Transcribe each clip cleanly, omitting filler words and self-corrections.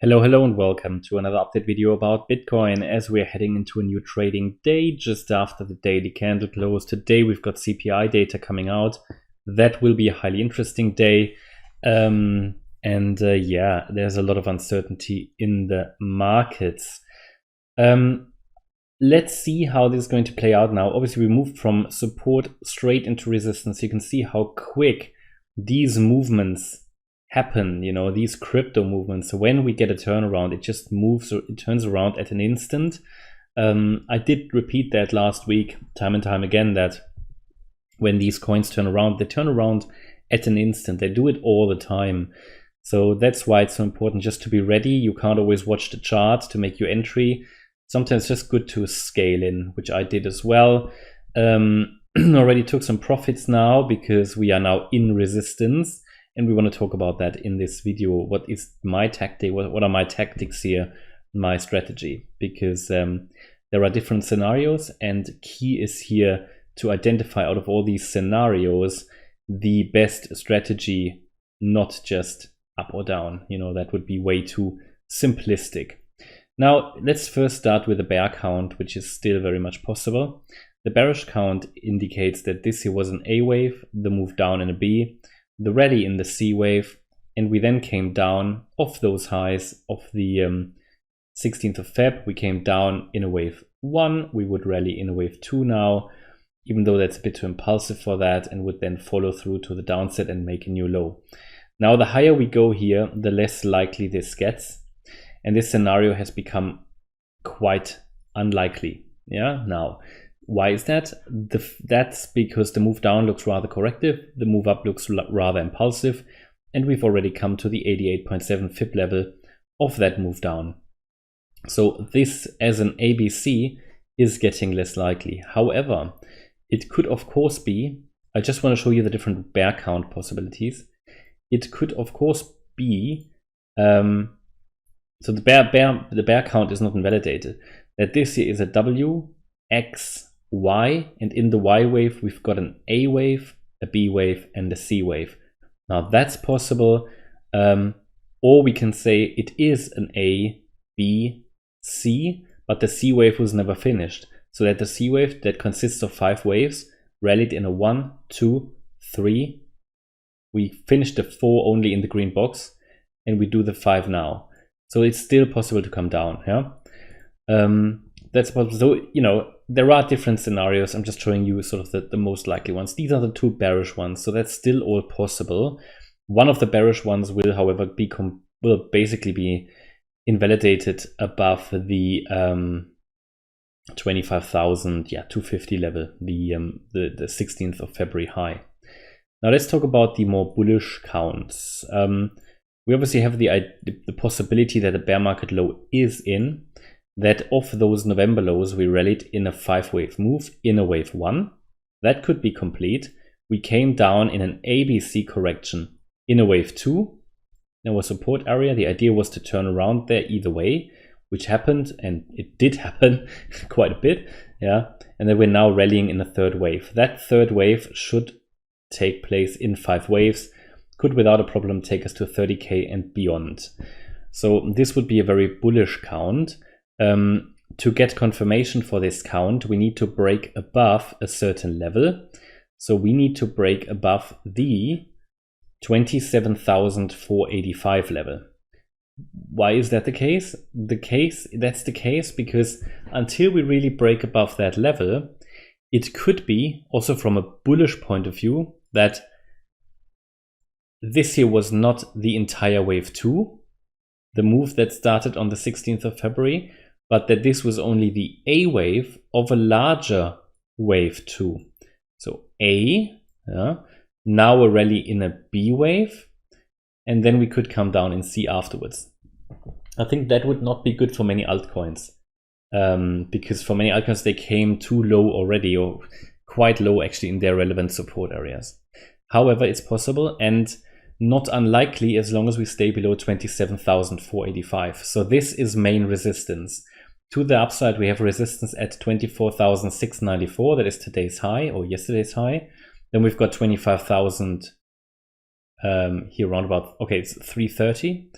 Hello and welcome to another update video about Bitcoin as we're heading into a new trading day just after the daily candle close. Today we've got CPI data coming out. That will be a highly interesting day. Yeah, there's a lot of uncertainty in the markets. Let's see how this is going to play out now. Obviously, we moved from support straight into resistance. You can see how quick these movements happen, these crypto movements. So when we get a turnaround, it just moves, or it turns around at an instant. I did repeat that last week time and time again, that when these coins turn around, they turn around at an instant. They do it all the time. So that's why it's so important just to be ready. You can't always watch the chart to make your entry. Sometimes it's just good to scale in, which I did as well. Already took some profits now because we are now in resistance. And we want to talk about that in this video. What is my tactic? What are my tactics here? My strategy? Because there are different scenarios, and key is here to identify out of all these scenarios the best strategy, not just up or down. That would be way too simplistic. Now, let's first start with the bear count, which is still very much possible. The bearish count indicates that this here was an A wave, the move down in a B, the rally in the C wave, and we then came down off those highs of the 16th of Feb. We came down in a wave 1. We would rally in a wave 2 now, even though that's a bit too impulsive for that, and would then follow through to the downside and make a new low. Now, the higher we go here, the less likely this gets, and this scenario has become quite unlikely. Now, why is that? That's because the move down looks rather corrective, the move up looks rather impulsive, and we've already come to the 88.7 Fib level of that move down. So this as an ABC is getting less likely. However, it could of course be, I just want to show you the different bear count possibilities. It could of course be, so the bear count is not invalidated, that this here is a W, X, Y, and in the Y wave we've got an A wave, a B wave, and a C wave. Now that's possible, or we can say it is an A, B, C, but the C wave was never finished. So that the C wave, that consists of 5 waves, rallied in a 1, 2, 3. We finished the 4 only in the green box, and we do the 5 now. So it's still possible to come down. That's possible. So, there are different scenarios. I'm just showing you sort of the most likely ones. These are the 2 bearish ones, so that's still all possible. One of the bearish ones will, however, basically be invalidated above the 25,250 level, the 16th of February high. Now let's talk about the more bullish counts. We obviously have the possibility that a bear market low is in. That of those November lows, we rallied in a 5-wave move in a wave 1. That could be complete. We came down in an ABC correction in a wave 2. There was support area. The idea was to turn around there either way, which happened, and it did happen quite a bit. And then we're now rallying in a 3rd wave. That 3rd wave should take place in 5 waves, could without a problem take us to 30K and beyond. So this would be a very bullish count. To get confirmation for this count, we need to break above a certain level. So we need to break above the 27,485 level. Why is that the case? That's the case because until we really break above that level, it could be, also from a bullish point of view, that this here was not the entire wave 2, the move that started on the 16th of February, but that this was only the A wave of a larger wave 2. So A, now a rally in a B wave, and then we could come down in C afterwards. I think that would not be good for many altcoins, because for many altcoins they came too low already, or quite low actually in their relevant support areas. However, it's possible and not unlikely as long as we stay below 27,485. So this is main resistance. To the upside, we have resistance at 24,694. That is today's high or yesterday's high. Then we've got 25,000 here around about, okay, it's 330.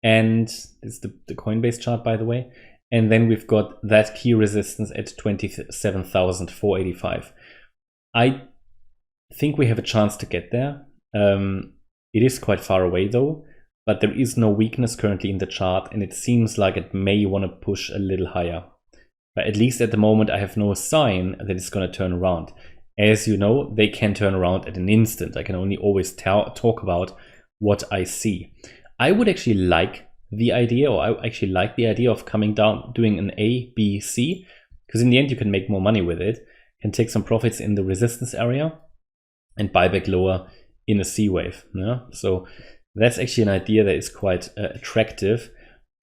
And this is the Coinbase chart, by the way. And then we've got that key resistance at 27,485. I think we have a chance to get there. It is quite far away though, but there is no weakness currently in the chart, and it seems like it may want to push a little higher. But at least at the moment, I have no sign that it's going to turn around. As you know, they can turn around at an instant. I can only always talk about what I see. I would actually like the idea, or I actually like the idea of coming down, doing an A, B, C, because in the end you can make more money with it. You can take some profits in the resistance area and buy back lower in a C wave. Yeah? So that's actually an idea that is quite attractive.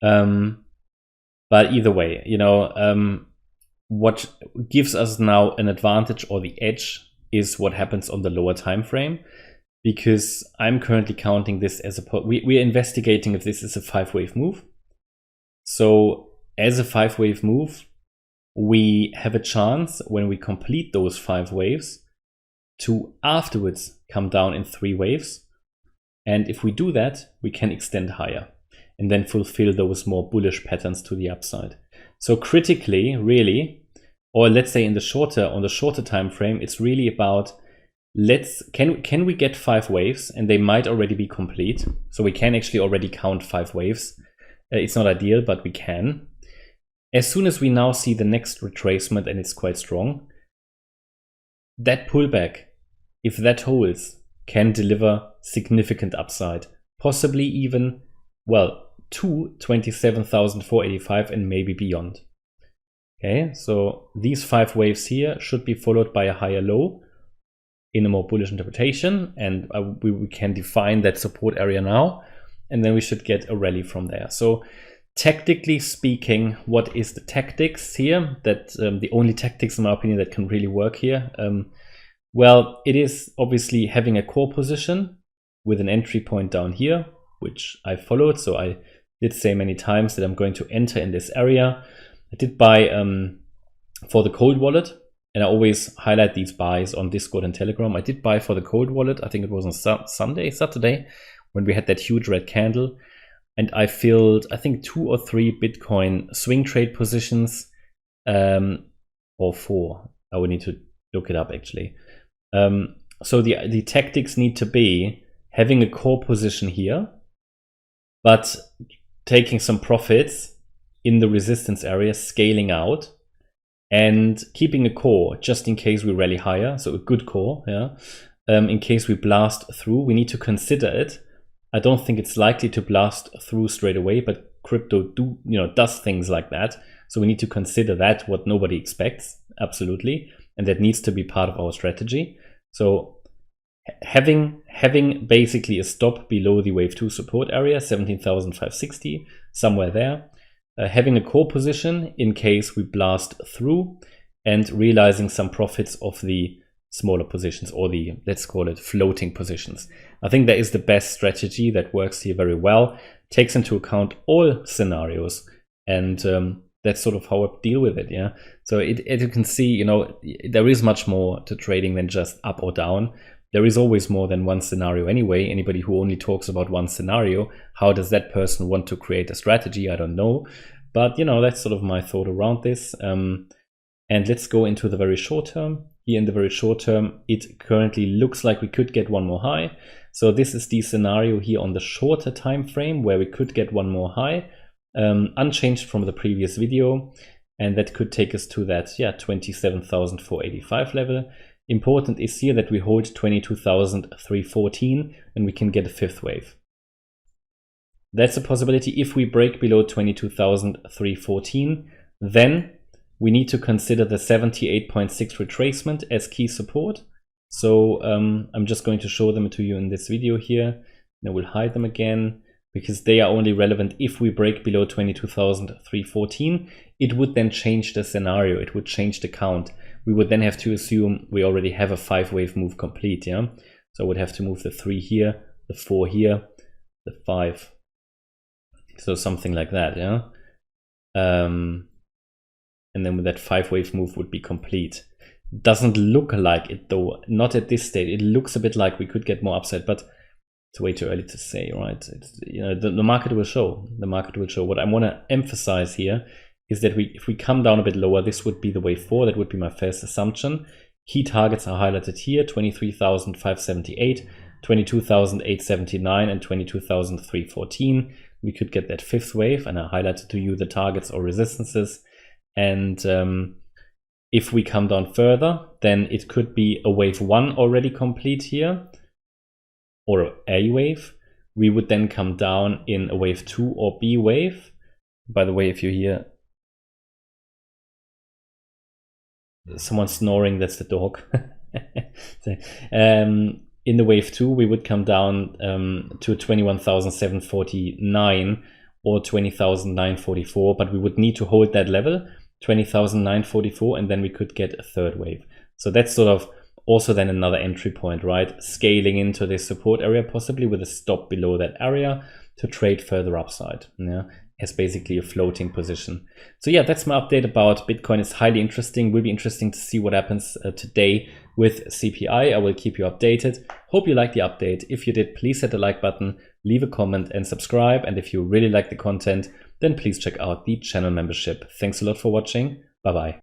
But either way, you know, what gives us now an advantage or the edge is what happens on the lower time frame, because I'm currently counting this as we're investigating if this is a 5-wave move. So as a 5-wave move, we have a chance when we complete those 5 waves to afterwards come down in 3 waves. And if we do that, we can extend higher and then fulfill those more bullish patterns to the upside. So critically, really, or let's say on the shorter time frame, it's really about can we get 5 waves, and they might already be complete. So we can actually already count 5 waves. It's not ideal, but we can. As soon as we now see the next retracement, and it's quite strong, that pullback, if that holds, can deliver significant upside, possibly even, well, to 27,485 and maybe beyond. Okay, so these 5 waves here should be followed by a higher low in a more bullish interpretation, and we can define that support area now, and then we should get a rally from there. So tactically speaking, what is the tactics here? That the only tactics in my opinion that can really work here, well, it is obviously having a core position with an entry point down here, which I followed. So I did say many times that I'm going to enter in this area. I did buy for the cold wallet, and I always highlight these buys on Discord and Telegram. I did buy for the cold wallet. I think it was on Saturday, when we had that huge red candle. And I filled, I think, 2 or 3 Bitcoin swing trade positions, or 4. I would need to look it up actually. So the tactics need to be having a core position here, but taking some profits in the resistance area, scaling out, and keeping a core just in case we rally higher. So a good core, yeah. In case we blast through, we need to consider it. I don't think it's likely to blast through straight away, but crypto does things like that. So we need to consider that, what nobody expects, absolutely, and that needs to be part of our strategy. So having basically a stop below the wave 2 support area, 17,560, somewhere there. Having a core position in case we blast through, and realizing some profits of the smaller positions, or the, let's call it, floating positions. I think that is the best strategy that works here very well, takes into account all scenarios, and that's sort of how I deal with it. Yeah. So as you can see, there is much more to trading than just up or down. There is always more than one scenario anyway. Anybody who only talks about one scenario, how does that person want to create a strategy? I don't know. But, that's sort of my thought around this. And let's go into the very short term. Here in the very short term, it currently looks like we could get one more high. So this is the scenario here on the shorter time frame where we could get one more high, unchanged from the previous video. And that could take us to that, 27,485 level. Important is here that we hold 22,314 and we can get a 5th wave. That's a possibility. If we break below 22,314, then we need to consider the 78.6 retracement as key support. So I'm just going to show them to you in this video here. And I will hide them again because they are only relevant if we break below 22,314. It would then change the scenario. It would change the count. We would then have to assume we already have a 5-wave move complete, yeah? So I would have to move the 3 here, the 4 here, the 5. So something like that, yeah? And then that 5-wave move would be complete. Doesn't look like it though, not at this stage. It looks a bit like we could get more upside, but it's way too early to say, right? The market will show. The market will show. What I want to emphasize here is that if we come down a bit lower, this would be the wave 4. That would be my first assumption. Key targets are highlighted here: 23,578, 22,879, and 22,314. We could get that 5th wave, and I highlighted to you the targets or resistances. And if we come down further, then it could be a wave 1 already complete here, or A wave. We would then come down in a wave 2 or B wave. By the way, if you hear someone snoring, that's the dog. In the wave 2, we would come down to 21,749 or 20,944, but we would need to hold that level, 20,944, and then we could get a 3rd wave. So that's sort of also then another entry point, right? Scaling into this support area, possibly with a stop below that area to trade further upside, as basically a floating position. So yeah, that's my update about Bitcoin. It's highly interesting. Will be interesting to see what happens today with CPI. I will keep you updated. Hope you liked the update. If you did, please hit the like button, leave a comment and subscribe. And if you really like the content, then please check out the channel membership. Thanks a lot for watching. Bye-bye.